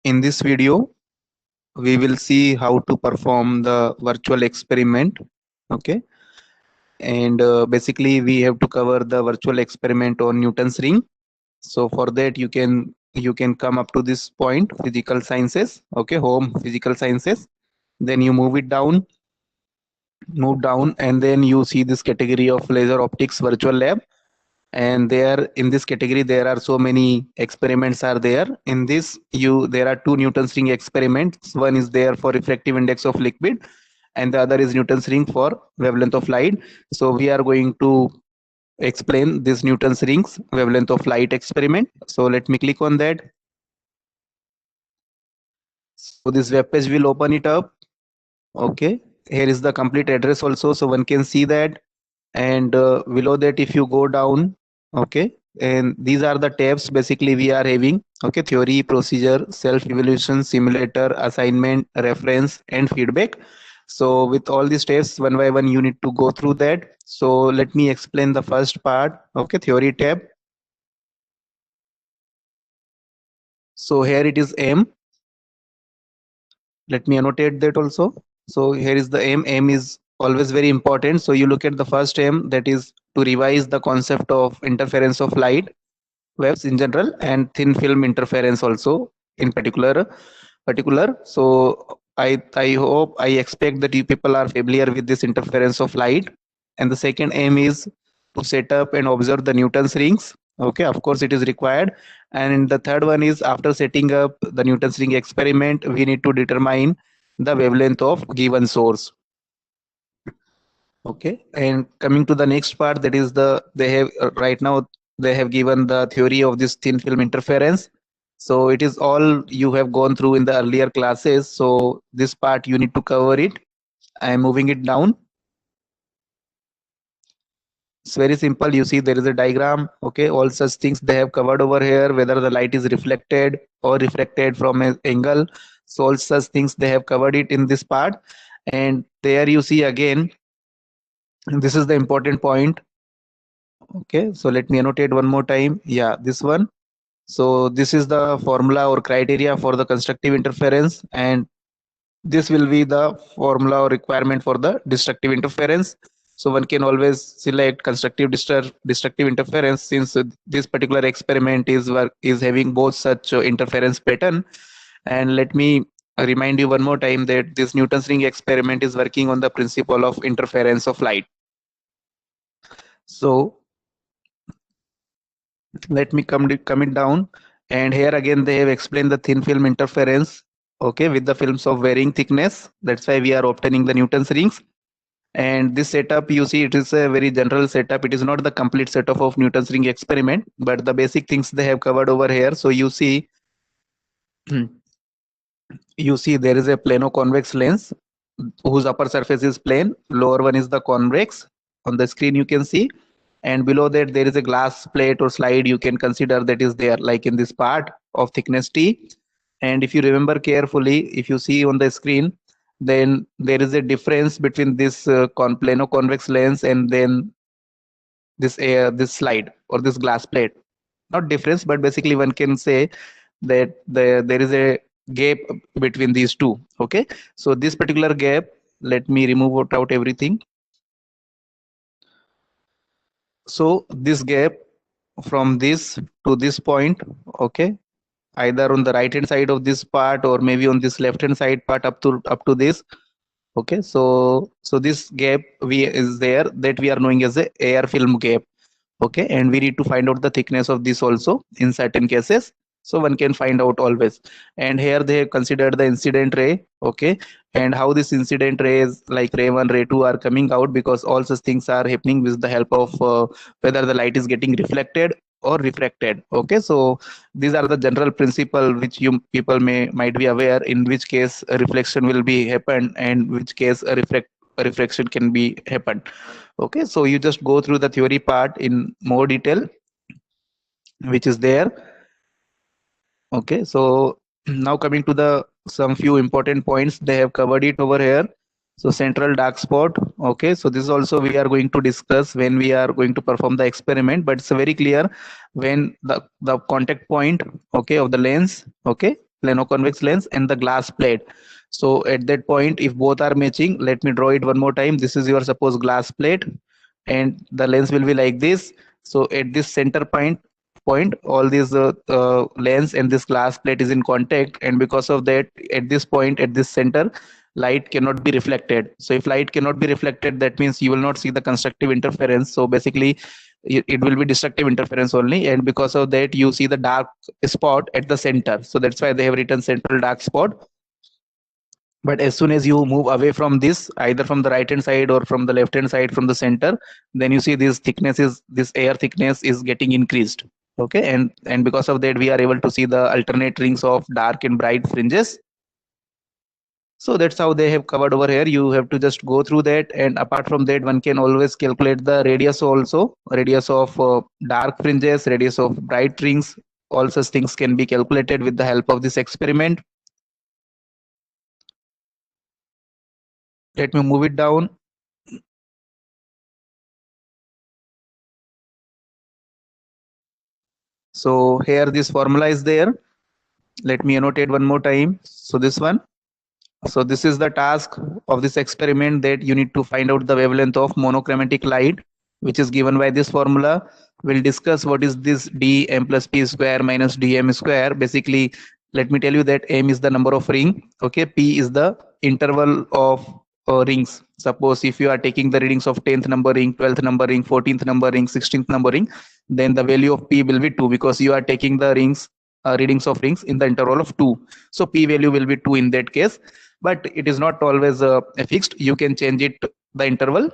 In this video, we will see how to perform the virtual experiment. Okay, and basically we have to cover the virtual experiment on Newton's ring. So for that, you can come up to this point, physical sciences. Okay, home physical sciences. Then you move down, and then you see this category of laser optics virtual lab. And there in this category there are so many experiments are there. In this, you there are two Newton's ring experiments. One is there for refractive index of liquid, and the other is Newton's ring for wavelength of light. So we are going to explain this Newton's rings wavelength of light experiment. So let me click on that. So this web page will open it up. Okay, here is the complete address also, so one can see that. And below that, if you go down, okay, and these are the tabs basically we are having. Okay, theory, procedure, self evaluation, simulator, assignment, reference, and feedback. So with all these tabs, one by one you need to go through that. So let me explain the first part. Okay, theory tab. So here it is M. Let me annotate that also. So here is the M is always very important. So you look at the first M, that is to revise the concept of interference of light waves in general, and thin film interference also in particular. So I hope, I expect that you people are familiar with this interference of light. And the second aim is to set up and observe the Newton's rings. Okay, of course it is required. And the third one is, after setting up the Newton's ring experiment, we need to determine the wavelength of given source. Okay, and coming to the next part, that is they have right now they have given the theory of this thin film interference. So it is all you have gone through in the earlier classes. So this part you need to cover it. I am moving it down. It's very simple. You see there is a diagram. Okay, all such things they have covered over here, whether the light is reflected or refracted from an angle. So all such things they have covered it in this part. And there you see again, this is the important point. Okay, so let me annotate one more time. Yeah, this one. So this is the formula or criteria for the constructive interference, and this will be the formula or requirement for the destructive interference. So one can always select constructive destructive interference, since this particular experiment is having both such interference pattern. And let me remind you one more time that this Newton's ring experiment is working on the principle of interference of light. So let me come it down. And here again they have explained the thin film interference, okay, with the films of varying thickness. That's why we are obtaining the Newton's rings. And this setup, you see, it is a very general setup. It is not the complete setup of Newton's ring experiment, but the basic things they have covered over here. So you see you see there is a plano-convex lens whose upper surface is plane, lower one is the convex. On the screen you can see, and below that there is a glass plate or slide you can consider that is there, like in this part of thickness T. And if you remember carefully, if you see on the screen, then there is a difference between this plano-convex lens and then this slide or this glass plate. Not difference, but basically one can say that there is a gap between these two. Okay, so this particular gap, let me remove out everything. So this gap from this to this point, okay, either on the right hand side of this part or maybe on this left hand side part up to this. Okay, so this gap is there, that we are knowing as a air film gap. Okay, and we need to find out the thickness of this also in certain cases. So one can find out always. And here they have considered the incident ray. Okay, and how this incident rays like ray 1, ray 2 are coming out, because all such things are happening with the help of whether the light is getting reflected or refracted. Okay, so these are the general principle which you people might be aware, in which case a reflection will be happen and which case a refraction can be happen. Okay, so you just go through the theory part in more detail, which is there. Okay, so now coming to the some few important points, they have covered it over here. So central dark spot. Okay, so this also we are going to discuss when we are going to perform the experiment, but it's very clear when the contact point, okay, of the lens, okay, plano-convex lens and the glass plate. So at that point, if both are matching, let me draw it one more time. This is your suppose glass plate, and the lens will be like this. So at this center point, all these lens and this glass plate is in contact, and because of that, at this point, at this center, light cannot be reflected. So if light cannot be reflected, that means you will not see the constructive interference. So basically it will be destructive interference only, and because of that you see the dark spot at the center. So that's why they have written central dark spot. But as soon as you move away from this, either from the right hand side or from the left hand side from the center, then you see this air thickness is getting increased. Okay, and because of that we are able to see the alternate rings of dark and bright fringes. So that's how they have covered over here. You have to just go through that, and apart from that, one can always calculate the radius also, radius of dark fringes, radius of bright rings. All such things can be calculated with the help of this experiment. Let me move it down. So here this formula is there. Let me annotate one more time. So this one. So this is the task of this experiment, that you need to find out the wavelength of monochromatic light, which is given by this formula. We'll discuss what is this dm plus p square minus dm square. Basically, let me tell you that m is the number of ring. Okay, p is the interval of rings. Suppose if you are taking the readings of 10th number ring, 12th number ring, 14th number ring, 16th number ring, then the value of p will be 2, because you are taking the rings readings of rings in the interval of 2. So p value will be 2 in that case, but it is not always fixed. You can change it, the interval,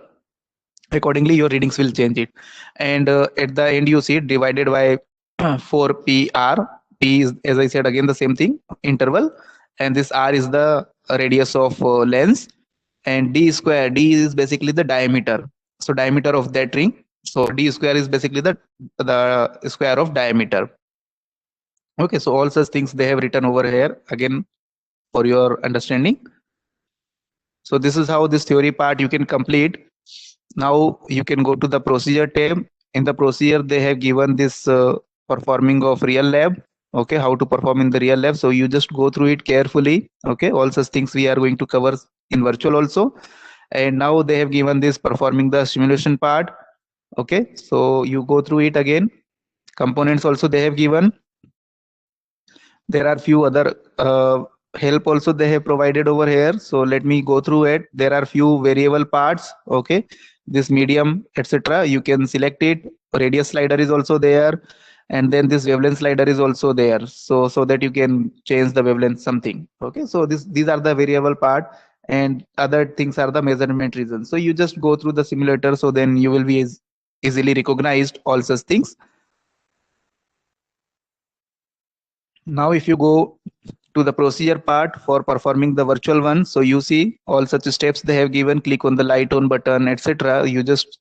accordingly your readings will change it. And at the end you see it divided by 4pr. P is, as I said again, the same thing, interval, and this r is the radius of lens, and d square, d is basically the diameter, so diameter of that ring. So d square is basically the square of diameter. Okay, so all such things they have written over here again for your understanding. So this is how this theory part you can complete. Now you can go to the procedure tab. In the procedure they have given this performing of real lab. Okay, how to perform in the real lab. So you just go through it carefully. Okay, all such things we are going to cover in virtual also. And now they have given this performing the simulation part. Okay, so you go through it again. Components also they have given. There are few other help also they have provided over here. So let me go through it. There are few variable parts. Okay, this medium, etc. You can select it. Radius slider is also there, and then this wavelength slider is also there. So that you can change the wavelength something. Okay, so these are the variable part, and other things are the measurement regions. So you just go through the simulator, so then you will be easily recognized all such things. Now if you go to the procedure part for performing the virtual one, so you see all such steps they have given. Click on the light on button, etc. You just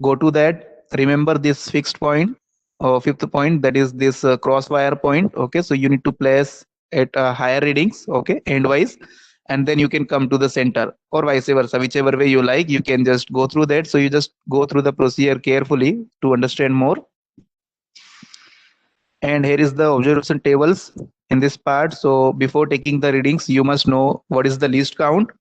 go to that. Remember this fixed point or fifth point, that is this crosswire point. Okay, so you need to place at higher readings, okay, endwise, and then you can come to the center, or vice versa, whichever way you like. You can just go through that. So you just go through the procedure carefully to understand more. And here is the observation tables in this part. So before taking the readings, you must know what is the least count.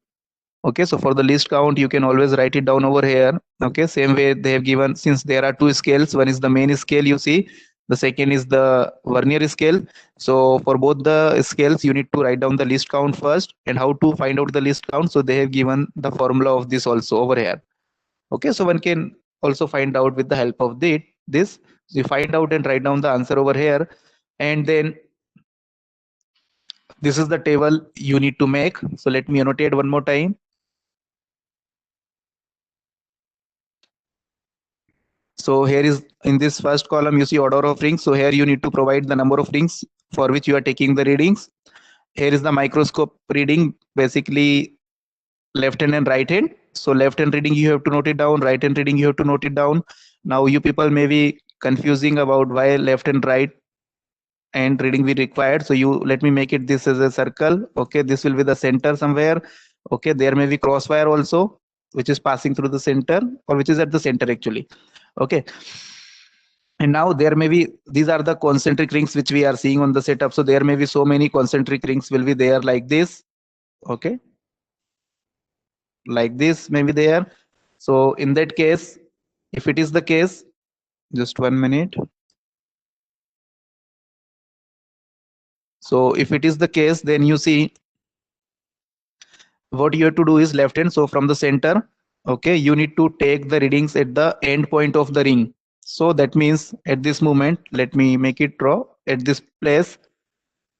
Okay, so for the least count, you can always write it down over here. Okay, same way they have given, since there are two scales, one is the main scale, you see, the second is the vernier scale. So for both the scales, you need to write down the least count first. And how to find out the least count? So they have given the formula of this also over here. Okay, so one can also find out with the help of this. So you find out and write down the answer over here, and then this is the table you need to make. So let me annotate one more time. So here is, in this first column you see order of rings. So here you need to provide the number of rings for which you are taking the readings. Here is the microscope reading, basically left hand and right hand. So left hand reading you have to note it down, right hand reading you have to note it down. Now you people may be confusing about why left and right and reading we required. So you let me make it this as a circle. Okay, this will be the center somewhere. Okay, there may be crosswire also, which is passing through the center, or which is at the center actually. Okay, And now there may be, these are the concentric rings which we are seeing on the setup. So there may be so many concentric rings will be there like this. Okay. Like this may be there. So in that case, if it is the case, just 1 minute. So if it is the case, then you see what you have to do is left hand. So from the center, okay, you need to take the readings at the end point of the ring. So that means at this moment, let me make it draw at this place.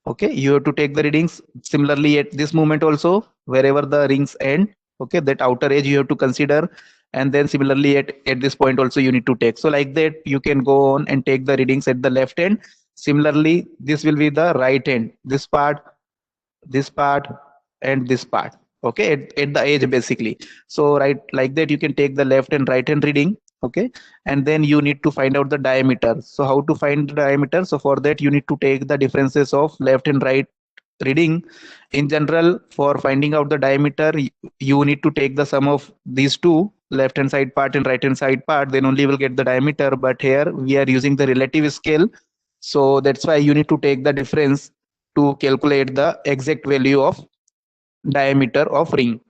Okay, you have to take the readings. Similarly, at this moment also, wherever the rings end, okay, that outer edge you have to consider. And then similarly at this point also you need to take. So like that, you can go on and take the readings at the left end. Similarly, this will be the right end. This part and this part, okay, at the edge basically. So right like that you can take the left and right hand reading, okay, and then you need to find out the diameter. So how to find the diameter? So for that you need to take the differences of left and right reading. In general, for finding out the diameter, you need to take the sum of these two, left hand side part and right hand side part, then only will get the diameter. But here we are using the relative scale, so that's why you need to take the difference to calculate the exact value of diameter of ring.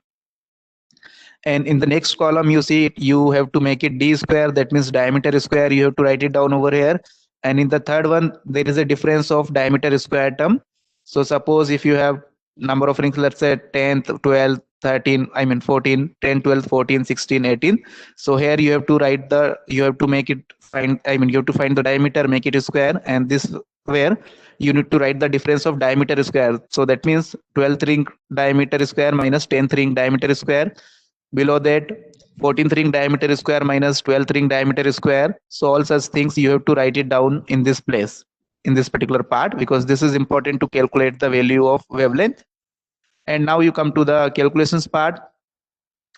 And in the next column you see it, you have to make it d square, that means diameter square, you have to write it down over here. And in the third one there is a difference of diameter square term. So suppose if you have number of rings, let's say 10, 12, 13, I mean 14, 10, 12, 14, 16, 18. So here you have to write the, you have to make it find, I mean you have to find the diameter, make it square, and this where you need to write the difference of diameter square. So that means 12th ring diameter square minus 10th ring diameter square. Below that, 14th ring diameter square minus 12th ring diameter square. So all such things you have to write it down in this place, in this particular part, because this is important to calculate the value of wavelength. And now you come to the calculations part.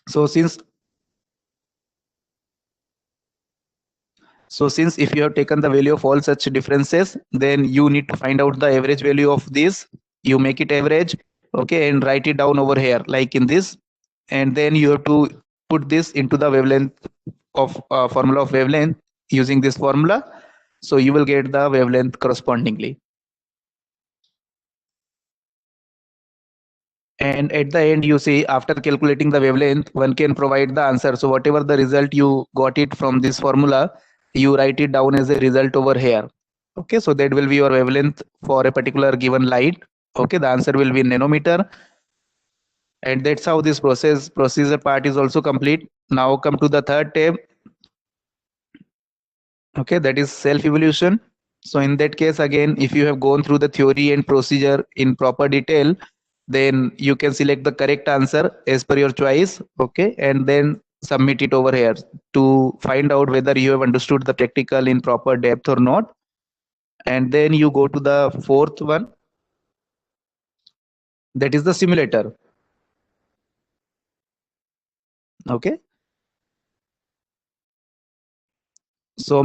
So since if you have taken the value of all such differences, then you need to find out the average value of this. You make it average, okay, and write it down over here like in this. And then you have to put this into the wavelength of formula of wavelength using this formula. So you will get the wavelength correspondingly. And at the end, you see, after calculating the wavelength, one can provide the answer. So whatever the result you got it from this formula, you write it down as a result over here. Okay, so that will be your wavelength for a particular given light. Okay, the answer will be nanometer. And that's how this procedure part is also complete. Now come to the third tab. Okay, that is self evolution. So in that case, again, if you have gone through the theory and procedure in proper detail, then you can select the correct answer as per your choice. Okay, and then submit it over here to find out whether you have understood the practical in proper depth or not. And then you go to the fourth one, that is the simulator. Okay, so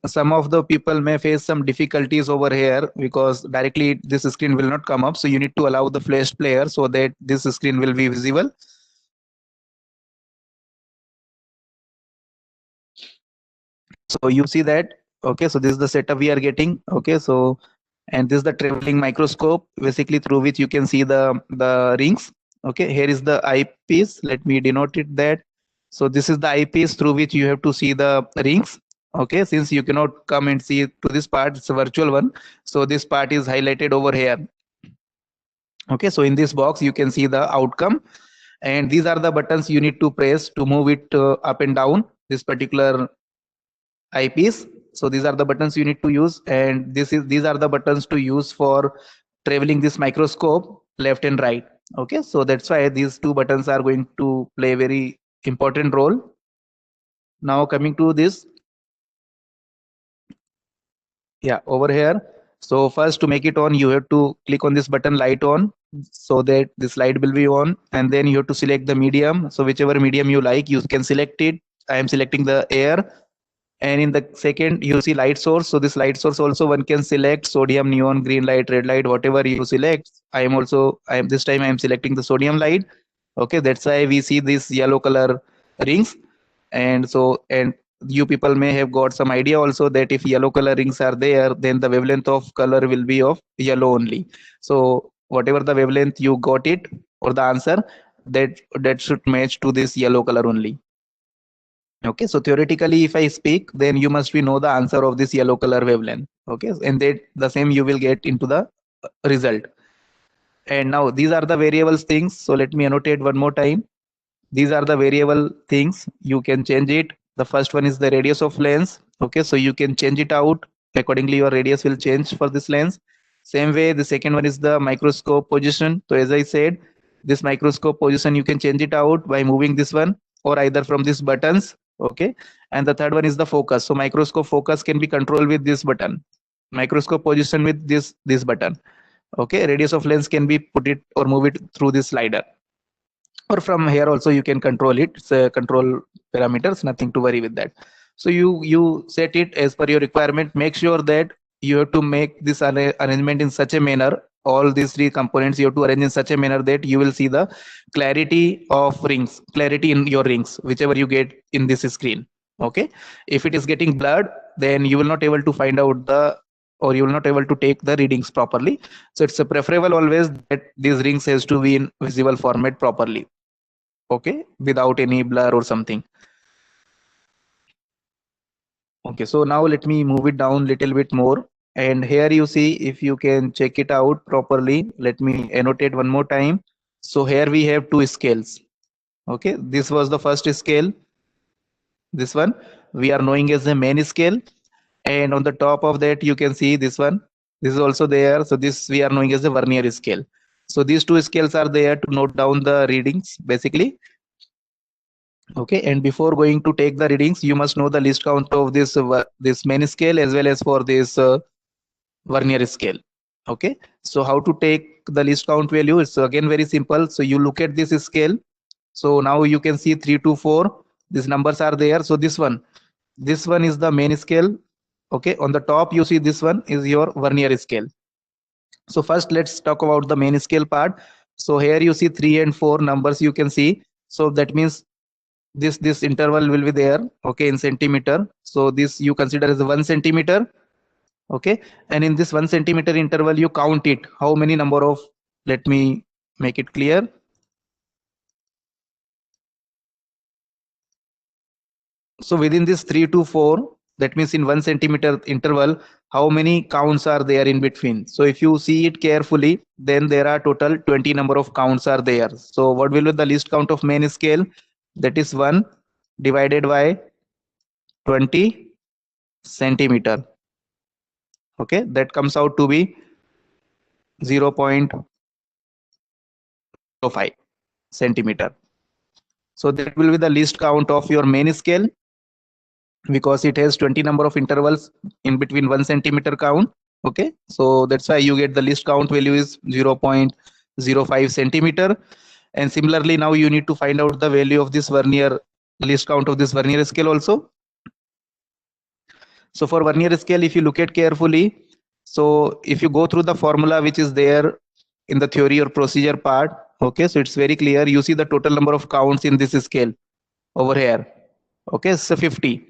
some of the people may face some difficulties over here because directly this screen will not come up. So you need to allow the flash player so that this screen will be visible. So you see that, okay, so this is the setup we are getting. Okay, so and this is the traveling microscope basically through which you can see the rings. Okay, here is the eyepiece, let me denote it that. So this is the eyepiece through which you have to see the rings. Okay, since you cannot come and see to this part, it's a virtual one, so this part is highlighted over here. Okay, so in this box you can see the outcome, and these are the buttons you need to press to move it up and down this particular eyepiece. So these are the buttons you need to use, and these are the buttons to use for traveling this microscope left and right. Okay, so that's why these two buttons are going to play a very important role. Now coming to this, yeah, over here. So first, to make it on, you have to click on this button light on, so that this light will be on, and then you have to select the medium. So whichever medium you like, you can select it. I am selecting the air. And in the second, you see light source. So this light source also one can select sodium, neon, green light, red light, whatever you select. This time I am selecting the sodium light. Okay, that's why we see this yellow color rings. And you people may have got some idea also that if yellow color rings are there, then the wavelength of color will be of yellow only. So whatever the wavelength you got it or the answer, that should match to this yellow color only. Okay, so theoretically if I speak, then you must be know the answer of this yellow color wavelength. Okay, and that the same you will get into the result. And now these are the variables things, so let me annotate one more time. These are the variable things, you can change it. The first one is the radius of lens. Okay, so you can change it out accordingly, your radius will change for this lens. Same way, the second one is the microscope position. So as I said, this microscope position you can change it out by moving this one or either from these buttons. Okay, and the third one is the focus. So microscope focus can be controlled with this button, microscope position with this button. Okay, radius of lens can be put it or move it through this slider, or from here also you can control it. It's a control parameters, nothing to worry with that. So you set it as per your requirement. Make sure that you have to make this arrangement in such a manner, all these three components you have to arrange in such a manner that you will see the clarity of rings, clarity in your rings, whichever you get in this screen. Okay, if it is getting blurred, then you will not able to find out the, or you will not able to take the readings properly. So it's a preferable always that these rings has to be in visible format properly. Okay, without any blur or something. Okay, so now let me move it down little bit more, and here you see, if you can check it out properly, let me annotate one more time. So here we have two scales. Okay, this was the first scale, this one we are knowing as the main scale, and on the top of that you can see this one, this is also there. So this we are knowing as the vernier scale. So these two scales are there to note down the readings basically. Okay, and before going to take the readings, you must know the least count of this main scale as well as for this vernier scale. Okay, so how to take the least count value? It's again very simple. So you look at this scale. So now you can see 3 to 4. These numbers are there. So this one is the main scale. Okay, on the top you see this one is your vernier scale. So first let's talk about the main scale part. So here you see 3 and 4 numbers you can see. So that means this interval will be there, okay, in centimeter. So this you consider as 1 centimeter. Okay, and in this 1 centimeter interval you count it, how many number of, let me make it clear. So within this 3 to 4, that means in 1 centimeter interval, how many counts are there in between? So if you see it carefully, then there are total 20 number of counts are there. So what will be the least count of main scale? That is 1 divided by 20 centimeter. Okay, that comes out to be 0.05 centimeter. So that will be the least count of your main scale, because it has 20 number of intervals in between 1 centimeter count. Okay, so that's why you get the least count value is 0.05 centimeter. And similarly, now you need to find out the value of this vernier, least count of this vernier scale also. So for vernier scale, if you look at carefully, so if you go through the formula which is there in the theory or procedure part, okay, so it's very clear. You see the total number of counts in this scale over here. Okay, so 50.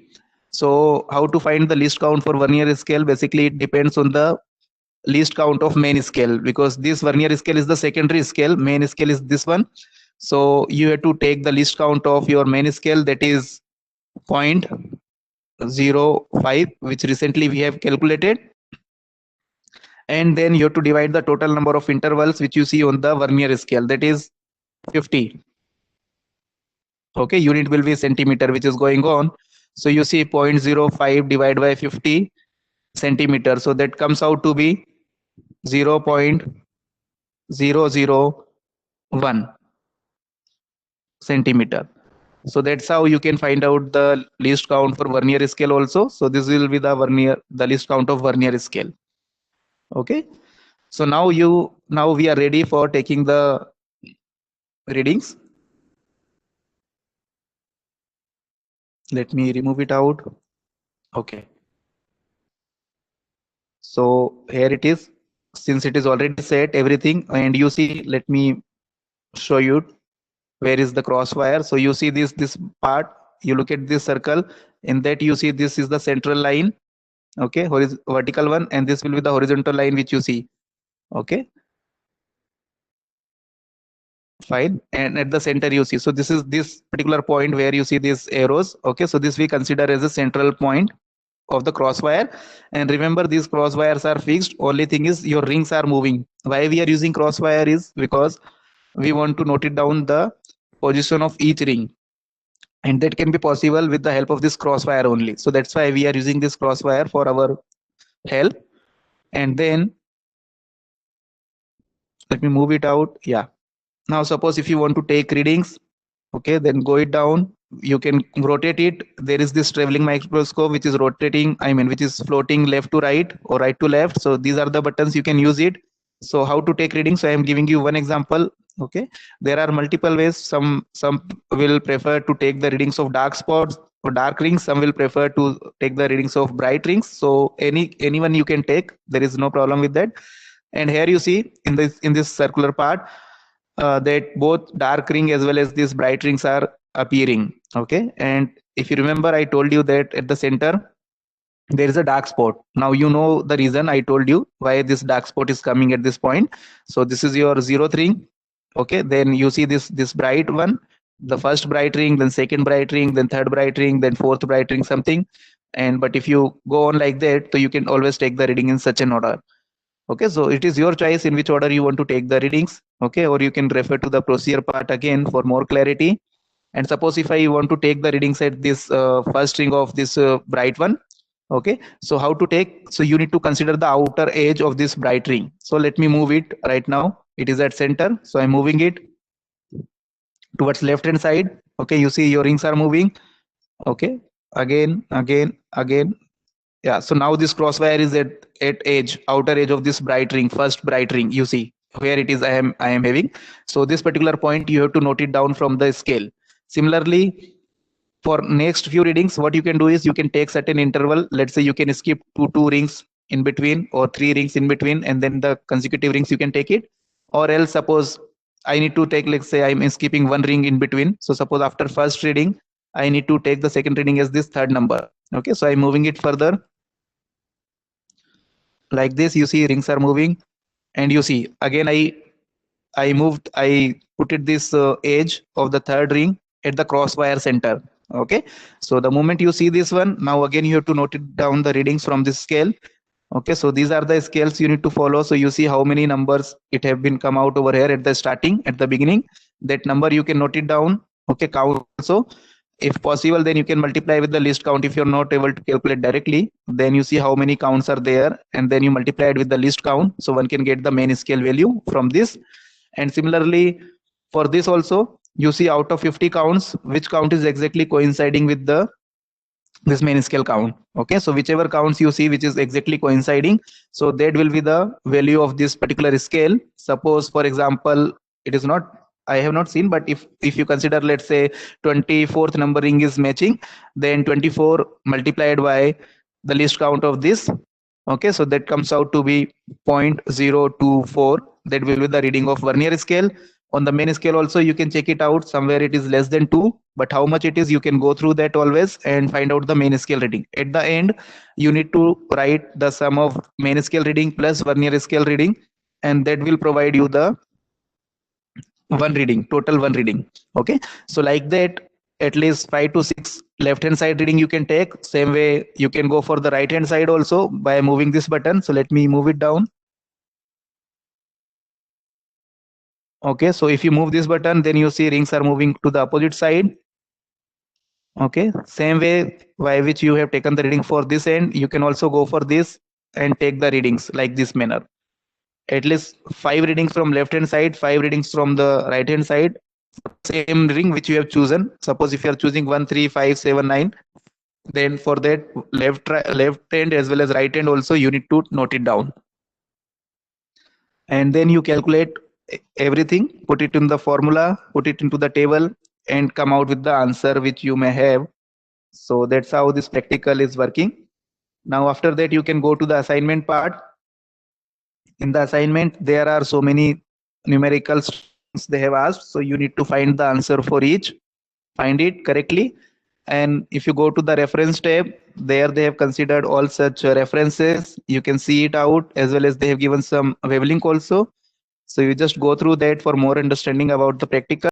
So how to find the least count for vernier scale? Basically, it depends on the least count of main scale, because this vernier scale is the secondary scale, main scale is this one. So you have to take the least count of your main scale, that is 0.05, which recently we have calculated, and then you have to divide the total number of intervals which you see on the vernier scale, that is 50. Okay, unit will be centimeter, which is going on. So you see 0.05 divided by 50 centimeter, so that comes out to be 0.001 centimeter. So that's how you can find out the least count for vernier scale also. So this will be the least count of vernier scale. Okay, so now we are ready for taking the readings. Let me remove it out. Okay, so here it is. Since it is already set everything, and you see, let me show you where is the crosswire. So you see this part, you look at this circle, In that you see this is the central line, okay, vertical one, and this will be the horizontal line which you see, okay, fine. And at the center you see, so this is this particular point where you see these arrows, okay, so this we consider as a central point of the crosswire. And remember, these crosswires are fixed, only thing is your rings are moving. Why we are using crosswire is because we want to note it down the position of each ring, and that can be possible with the help of this crosswire only. So that's why we are using this crosswire for our help. And then let me move it out. Yeah, now suppose if you want to take readings, okay, then go it down, you can rotate it. There is this traveling microscope which is rotating, I mean which is floating left to right or right to left. So these are the buttons, you can use it. So how to take readings, so I am giving you one example. Okay, there are multiple ways. Some will prefer to take the readings of dark spots or dark rings, some will prefer to take the readings of bright rings. So anyone you can take, there is no problem with that. And here you see in this circular part, that both dark ring as well as these bright rings are appearing, okay. And if you remember, I told you that at the center there is a dark spot. Now you know the reason. I told you why this dark spot is coming at this point. So this is your 0th ring, okay. Then you see this bright one, the first bright ring, then second bright ring, then third bright ring, then fourth bright ring, something. And but if you go on like that, so you can always take the reading in such an order. Okay, so it is your choice in which order you want to take the readings, okay, or you can refer to the procedure part again for more clarity. And suppose if I want to take the readings at this first ring of this bright one, okay, so how to take, so you need to consider the outer edge of this bright ring. So let me move it right now, it is at center, so I'm moving it towards left hand side, okay. You see your rings are moving, okay, again. Yeah, so now this crosswire is at edge, outer edge of this bright ring, first bright ring. You see where it is, I am having. So this particular point you have to note it down from the scale. Similarly, for next few readings, what you can do is you can take certain interval. Let's say you can skip two rings in between or 3 rings in between, and then the consecutive rings you can take it. Or else suppose I need to take, let's say I'm skipping 1 ring in between. So suppose after first reading, I need to take the second reading as this third number. Okay, so I'm moving it further like this. You see rings are moving, and you see again I put it this edge of the third ring at the crosswire center. Okay, so the moment you see this one, now again you have to note it down the readings from this scale. Okay, so these are the scales you need to follow. So you see how many numbers it have been come out over here at the starting, at the beginning. That number you can note it down, okay, count also. If possible, then you can multiply with the list count. If you're not able to calculate directly, then you see how many counts are there, and then you multiply it with the list count, so one can get the main scale value from this. And similarly for this also, you see out of 50 counts, which count is exactly coinciding with the this main scale count. Okay, so whichever counts you see which is exactly coinciding, so that will be the value of this particular scale. Suppose for example, it is not, I have not seen, but if you consider, let's say 24th numbering is matching, then 24 multiplied by the list count of this, okay, so that comes out to be 0.024. That will be the reading of vernier scale. On the main scale also you can check it out, somewhere it is less than 2, but how much it is, you can go through that always and find out the main scale reading. At the end you need to write the sum of main scale reading plus vernier scale reading, and that will provide you the one reading, total one reading. Okay, so like that, at least 5 to 6 left hand side reading you can take. Same way you can go for the right hand side also by moving this button. So let me move it down. Okay, so if you move this button, then you see rings are moving to the opposite side. Okay, same way by which you have taken the reading for this end, you can also go for this and take the readings like this manner. At least 5 readings from left hand side, 5 readings from the right hand side, same ring which you have chosen. Suppose if you are choosing 1, 3, 5, 7, 9, then for that left hand as well as right hand also you need to note it down, and then you calculate everything, put it in the formula, put it into the table, and come out with the answer which you may have. So that's how this practical is working. Now after that you can go to the assignment part. In the assignment there are so many numerical strings they have asked, so you need to find the answer for each, find it correctly, And if you go to the reference tab, there they have considered all such references. You can see it out, as well as they have given some web link also. So you just go through that for more understanding about the practical.